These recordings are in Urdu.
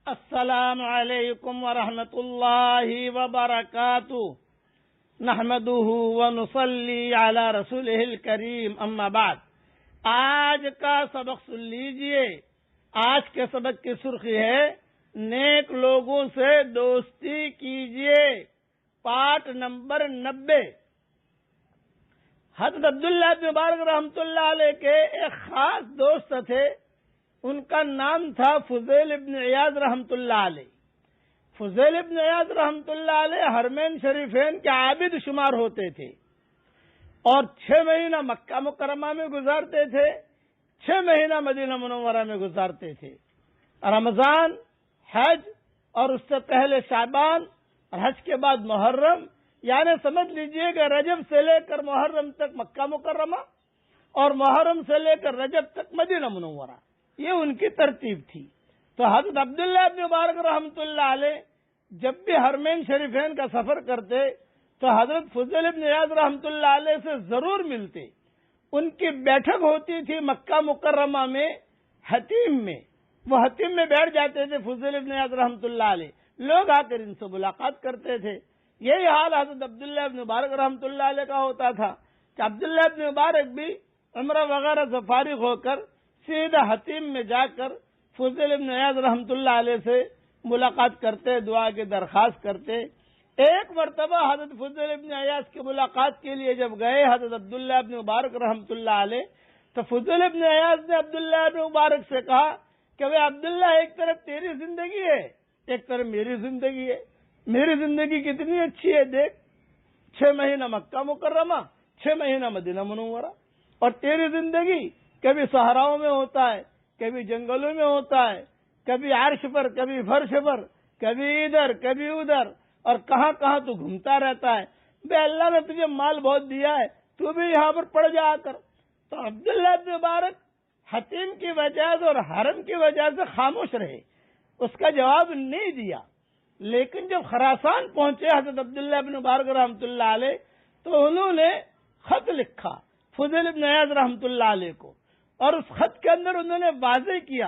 السلام علیکم ورحمۃ اللہ وبرکاتہ نحمده ونصلی علی رسولہ الکریم اما بعد۔ آج کا سبق سن لیجئے۔ آج کے سبق کی سرخی ہے نیک لوگوں سے دوستی کیجئے، پارٹ نمبر 90۔ حضرت عبداللہ بن مبارک رحمۃ اللہ علیہ کے ایک خاص دوست تھے، ان کا نام تھا فضیل ابن عیاض رحمۃ اللہ علیہ۔ فضیل ابن عیاض رحمۃ اللہ علیہ حرمین شریفین کے عابد شمار ہوتے تھے اور 6 مہینہ مکہ مکرمہ میں گزارتے تھے، 6 مہینہ مدینہ منورہ میں گزارتے تھے۔ رمضان، حج اور اس سے پہلے شعبان اور حج کے بعد محرم، یعنی سمجھ لیجئے کہ رجب سے لے کر محرم تک مکہ مکرمہ اور محرم سے لے کر رجب تک مدینہ منورہ، یہ ان کی ترتیب تھی۔ تو حضرت عبداللہ بن مبارک رحمۃ اللہ علیہ جب بھی حرمین شریفین کا سفر کرتے تو حضرت فضیل بن عیاض رحمۃ اللہ علیہ سے ضرور ملتے۔ ان کی بیٹھک ہوتی تھی مکہ مکرمہ میں حتیم میں، وہ حتیم میں بیٹھ جاتے تھے فضیل بن عیاض رحمۃ اللہ علیہ، لوگ آ کر ان سے ملاقات کرتے تھے۔ یہی حال حضرت عبداللہ بن مبارک رحمۃ اللہ علیہ کا ہوتا تھا کہ عبداللہ بن مبارک بھی عمرہ وغیرہ سے فارغ ہو کر سیدھا حتیم میں جا کر فضیل ابن عیاض رحمۃ اللہ علیہ سے ملاقات کرتے، دعا کی درخواست کرتے۔ ایک مرتبہ حضرت فضیل ابن عیاض کی ملاقات کے لیے جب گئے حضرت عبداللہ ابن مبارک رحمۃ اللہ علیہ، تو فضیل ابن عیاض نے عبداللہ ابن مبارک سے کہا کہ وہ عبداللہ، ایک طرف تیری زندگی ہے، ایک طرف میری زندگی ہے۔ میری زندگی کتنی اچھی ہے، دیکھ، 6 مہینہ مکہ مکرمہ، 6 مہینہ مدینہ منورہ، اور تیری زندگی کبھی صحراؤں میں ہوتا ہے، کبھی جنگلوں میں ہوتا ہے، کبھی عرش پر، کبھی فرش پر، کبھی ادھر کبھی ادھر، اور کہاں کہاں تو گھومتا رہتا ہے۔ بے اللہ نے تجھے مال بہت دیا ہے، تو بھی یہاں پر پڑ جا کر۔ تو عبداللہ بن مبارک حتیم کی وجہ سے اور حرم کی وجہ سے خاموش رہے، اس کا جواب نہیں دیا۔ لیکن جب خراسان پہنچے حضرت عبداللہ بن مبارک رحمۃ اللہ علیہ، تو انہوں نے خط لکھا فضیل بن عیاض رحمۃ اللہ علیہ کو، اور اس خط کے اندر انہوں نے واضح کیا،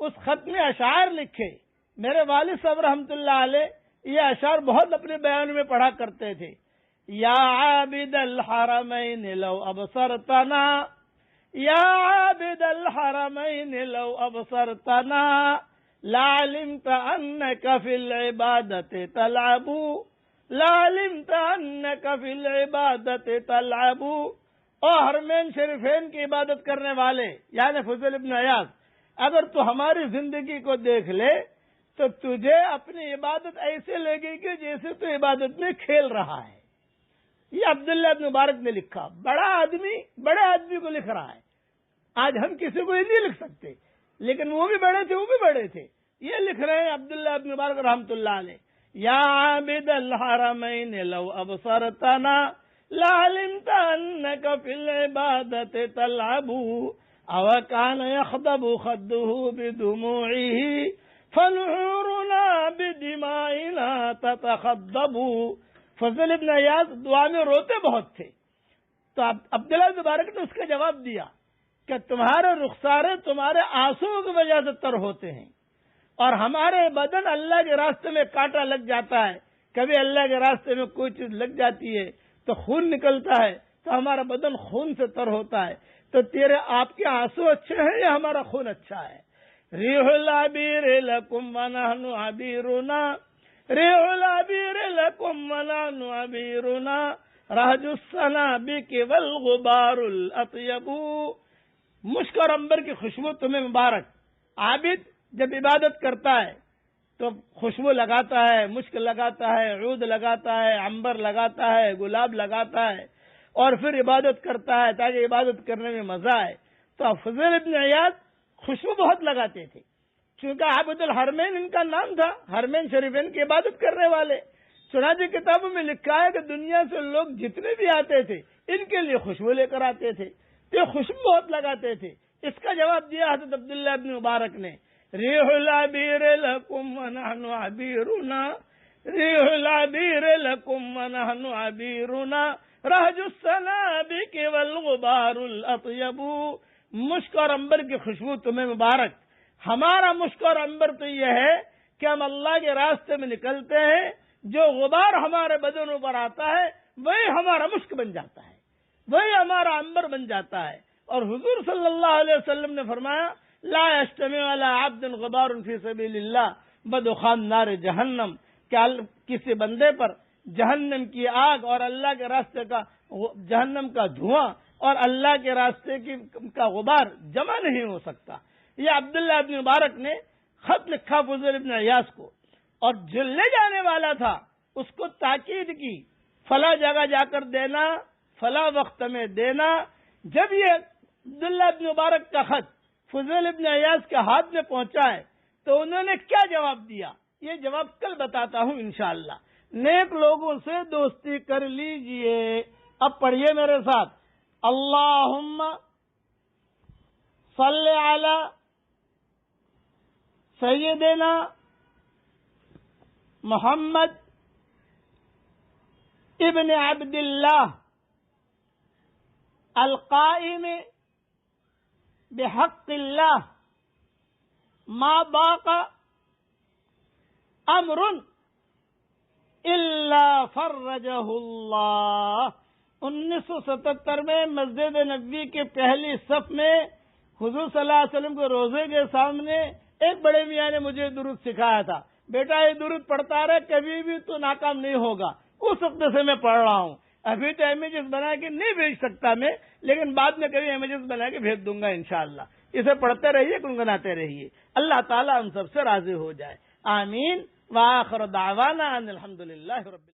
اس خط میں اشعار لکھے۔ میرے والد صاحب رحمۃ اللہ علیہ یہ اشعار بہت اپنے بیان میں پڑھا کرتے تھے۔ یا عابد الحرمین لو ابصرتنا، یا عابد الحرمین لو ابصرتنا، لعلمت انک فی العبادت تلعب، لعلمت انک فی العبادت تلعب۔ او حرمین شریفین کی عبادت کرنے والے، یعنی فضیل ابن عیاض، اگر تو ہماری زندگی کو دیکھ لے تو تجھے اپنی عبادت ایسے لگے گی جیسے تو عبادت میں کھیل رہا ہے۔ یہ عبداللہ ابن مبارک نے لکھا، بڑا آدمی بڑے آدمی کو لکھ رہا ہے۔ آج ہم کسی کو نہیں لکھ سکتے، لیکن وہ بھی بڑے تھے، وہ بھی بڑے تھے، یہ لکھ رہے ہیں عبداللہ ابن مبارک رحمۃ اللہ علیہ۔ یا عابد الحرمین لو ابصرتنا، لعلمت انک فی العبادت تلعب، او کان یخضب خده بدموعه فنحورنا بدمائنا تتخضب۔ فضل ابن عیاض دعا میں روتے بہت تھے، تو عبداللہ بن مبارک نے اس کا جواب دیا کہ تمہارے رخسارے تمہارے آنسوؤں کی وجہ سے تر ہوتے ہیں، اور ہمارے بدن اللہ کے راستے میں کانٹا لگ جاتا ہے، کبھی اللہ کے راستے میں کوئی چیز لگ جاتی ہے تو خون نکلتا ہے، تو ہمارا بدن خون سے تر ہوتا ہے۔ تو تیرے آپ کے آنسو اچھے ہیں یا ہمارا خون اچھا ہے؟ ریح العبیر لکم ونحن عبیرنا، ریح العبیر لکم ونحن عبیرنا، رہج السنابک والغبار الاطیب۔ مشک اور عنبر کی خوشبو تمہیں مبارک۔ عابد جب عبادت کرتا ہے تو خوشبو لگاتا ہے، مشک لگاتا ہے، عود لگاتا ہے، عنبر لگاتا ہے، گلاب لگاتا ہے، اور پھر عبادت کرتا ہے تاکہ عبادت کرنے میں مزہ آئے۔ تو فضیل ابن عیاض خوشبو بہت لگاتے تھے، چونکہ عابد الحرمین ان کا نام تھا، حرمین شریفین کی عبادت کرنے والے۔ چنانچہ کتابوں میں لکھا ہے کہ دنیا سے لوگ جتنے بھی آتے تھے ان کے لیے خوشبو لے کر آتے تھے، تو خوشبو بہت لگاتے تھے۔ اس کا جواب دیا حضرت عبداللہ ابن مبارک نے، ریح العبیر لکم ونحن عبیرنا، ریح العبیر لکم ونحن عبیرنا، رہج السنابک والغبار الاطیب۔ مشک اور عنبر کی خوشبو تمہیں مبارک۔ ہمارا مشک اور عنبر تو یہ ہے کہ ہم اللہ کے راستے میں نکلتے ہیں، جو غبار ہمارے بدنوں پر آتا ہے وہی ہمارا مشک بن جاتا ہے، وہی ہمارا عنبر بن جاتا ہے۔ اور حضور صلی اللہ علیہ وسلم نے فرمایا لا یجتمع علی عبد غبار فی سبیل اللہ بدخان نار جہنم، کہ کسی بندے پر جہنم کی آگ اور اللہ کے راستے کا جہنم کا دھواں اور اللہ کے راستے کا غبار جمع نہیں ہو سکتا۔ یہ عبداللہ ابن مبارک نے خط لکھا فضیل ابن عیاض کو، اور جو لے جانے والا تھا اس کو تاکید کی فلاں جگہ جا کر دینا، فلاں وقت میں دینا۔ جب یہ عبداللہ ابن مبارک کا خط فضیل ابن عیاض کے ہاتھ میں پہنچا ہے تو انہوں نے کیا جواب دیا، یہ جواب کل بتاتا ہوں انشاءاللہ۔ نیک لوگوں سے دوستی کر لیجئے۔ اب پڑھیے میرے ساتھ، اللہم صلی علی سیدنا محمد ابن عبد اللہ القائم بحق اللہ ما باق امر الا فرجہ اللہ۔ 1977 میں مسجد نبوی کے پہلی صف میں حضور صلی اللہ علیہ وسلم کے روزے کے سامنے ایک بڑے میاں نے مجھے درود سکھایا تھا، بیٹا یہ درود پڑھتا رہے، کبھی بھی تو ناکام نہیں ہوگا۔ اس وقت سے میں پڑھ رہا ہوں۔ ابھی تو امیجز بنا کے نہیں بھیج سکتا میں، لیکن بعد میں کبھی امیجز بنا کے بھیج دوں گا انشاءاللہ۔ اسے پڑھتے رہیے، گنگناتے رہیے، اللہ تعالیٰ ہم سب سے راضی ہو جائے، آمین۔ وآخر دعوانا ان الحمدللہ رب